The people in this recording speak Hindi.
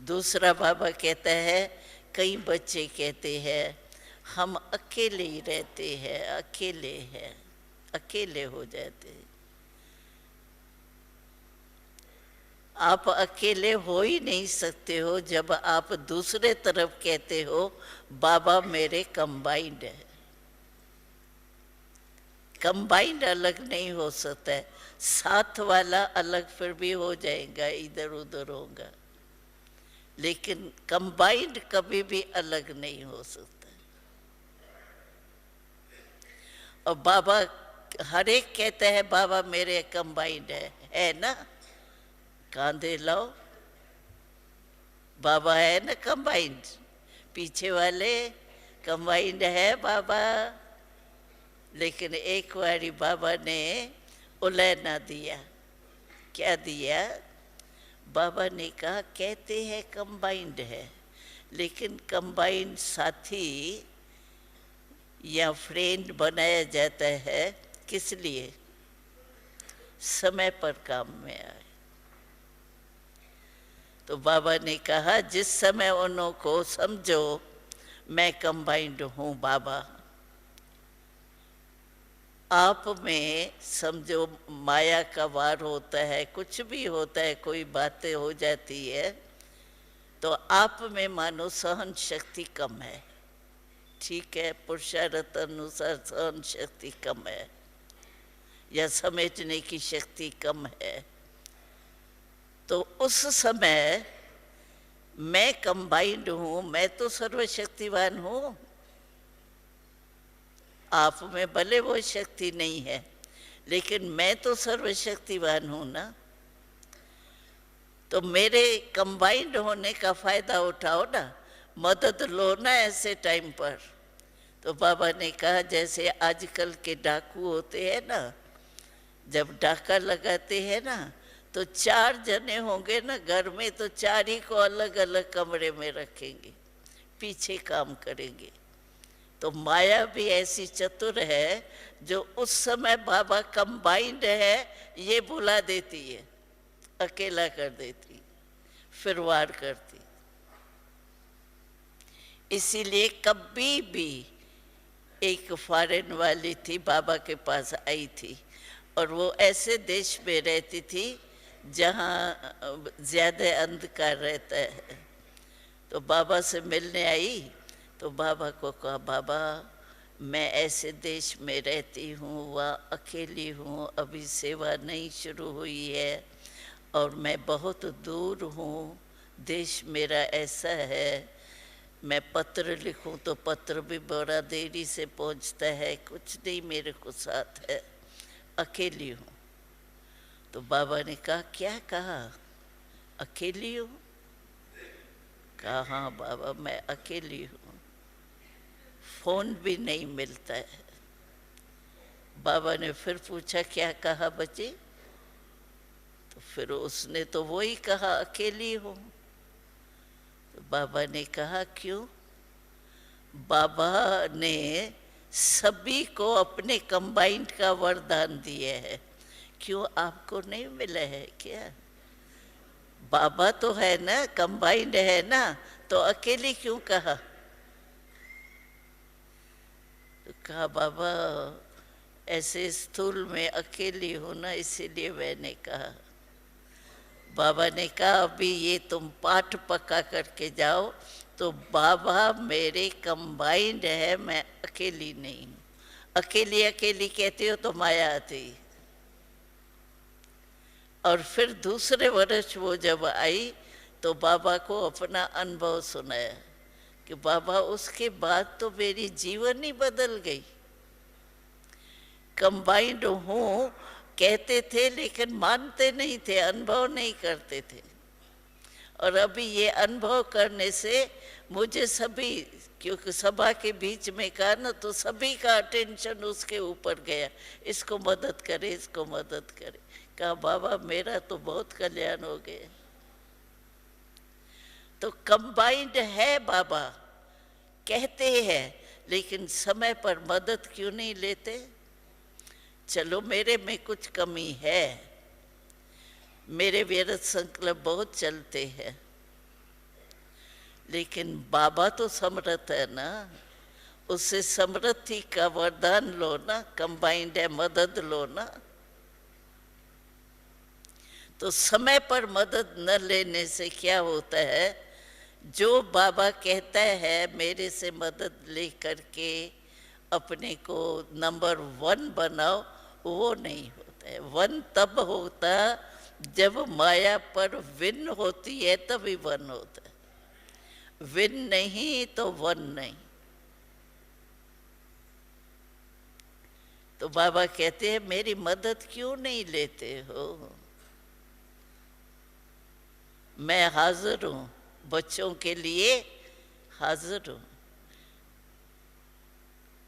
दूसरा बाबा कहता है, कई बच्चे कहते हैं हम अकेले ही रहते हैं, अकेले हैं, अकेले हो जाते हैं। आप अकेले हो ही नहीं सकते हो जब आप दूसरे तरफ कहते हो बाबा मेरे कंबाइंड है। कंबाइंड अलग नहीं हो सकता है, साथ वाला अलग फिर भी हो जाएगा, इधर उधर होगा, लेकिन कंबाइंड कभी भी अलग नहीं हो सकता। और बाबा हर एक कहता है बाबा मेरे कंबाइंड है ना, कांधे लाओ, बाबा है ना कंबाइंड, पीछे वाले कंबाइंड है बाबा। लेकिन एक बारी बाबा ने उलैना दिया। क्या दिया? बाबा ने कहा कहते हैं कंबाइंड है, लेकिन कंबाइंड साथी या फ्रेंड बनाया जाता है किस लिए? समय पर काम में आए। तो बाबा ने कहा जिस समय उन्हों को समझो मैं कंबाइंड हूँ बाबा, आप में समझो माया का वार होता है, कुछ भी होता है, कोई बातें हो जाती है, तो आप में मानो सहन शक्ति कम है, ठीक है, पुरुषार्थ अनुसार सहन शक्ति कम है या समेटने की शक्ति कम है, तो उस समय मैं कंबाइंड हूँ, मैं तो सर्वशक्तिवान हूँ, आप में भले वो शक्ति नहीं है, लेकिन मैं तो सर्वशक्तिवान हूँ ना, तो मेरे कंबाइंड होने का फायदा उठाओ ना, मदद लो ना ऐसे टाइम पर। तो बाबा ने कहा जैसे आजकल के डाकू होते हैं ना, जब डाका लगाते हैं ना, तो 4 जने होंगे ना घर में, तो 4 ही को अलग अलग कमरे में रखेंगे, पीछे काम करेंगे। तो माया भी ऐसी चतुर है जो उस समय बाबा कंबाइंड है ये बुला देती है, अकेला कर देती, फिर वार करती। इसीलिए कभी भी एक फॉरेन वाली थी बाबा के पास आई थी, और वो ऐसे देश में रहती थी जहाँ ज़्यादा अंधकार रहता है। तो बाबा से मिलने आई, तो बाबा को कहा बाबा मैं ऐसे देश में रहती हूँ, वहाँ अकेली हूँ, अभी सेवा नहीं शुरू हुई है और मैं बहुत दूर हूँ, देश मेरा ऐसा है, मैं पत्र लिखूं तो पत्र भी बड़ा देरी से पहुंचता है, कुछ नहीं मेरे को साथ है, अकेली हूँ। तो बाबा ने कहा क्या कहा, अकेली हूँ? कहा हाँ बाबा मैं अकेली हूँ, फोन भी नहीं मिलता है। बाबा ने फिर पूछा क्या कहा बच्ची? तो फिर उसने तो वही कहा अकेली हूँ। तो बाबा ने कहा क्यों? बाबा ने सभी को अपने कंबाइंड का वरदान दिया है, क्यों आपको नहीं मिला है क्या? बाबा तो है ना, कंबाइंड है ना, तो अकेली क्यों कहा? तो कहा बाबा ऐसे स्थूल में अकेली हूँ ना, इसीलिए मैंने कहा। बाबा ने कहा अभी ये तुम पाठ पक्का करके जाओ, तो बाबा मेरे कंबाइंड है, मैं अकेली नहीं हूँ। अकेली अकेली कहती हो तो माया आती। और फिर दूसरे वर्ष वो जब आई तो बाबा को अपना अनुभव सुनाया कि बाबा उसके बाद तो मेरी जीवन ही बदल गई। कंबाइंड हूँ कहते थे लेकिन मानते नहीं थे, अनुभव नहीं करते थे। और अभी ये अनुभव करने से मुझे सभी, क्योंकि सभा के बीच में कहा ना, तो सभी का अटेंशन उसके ऊपर गया, इसको मदद करे, इसको मदद करे। कहा बाबा मेरा तो बहुत कल्याण हो गया। तो कंबाइंड है बाबा, कहते हैं, लेकिन समय पर मदद क्यों नहीं लेते? चलो मेरे में कुछ कमी है, मेरे व्यर्थ संकल्प बहुत चलते हैं, लेकिन बाबा तो समर्थ है ना, उससे समृद्धि का वरदान लो ना, कंबाइंड है, मदद लो ना। तो समय पर मदद न लेने से क्या होता है, जो बाबा कहता है मेरे से मदद ले करके अपने को नंबर 1 बनाओ, वो नहीं होता है। 1 तब होता जब माया पर विन होती है, तभी 1 होता है। विन नहीं तो 1 नहीं। तो बाबा कहते हैं मेरी मदद क्यों नहीं लेते हो, मैं हाजिर हूं, बच्चों के लिए हाजिर हूं।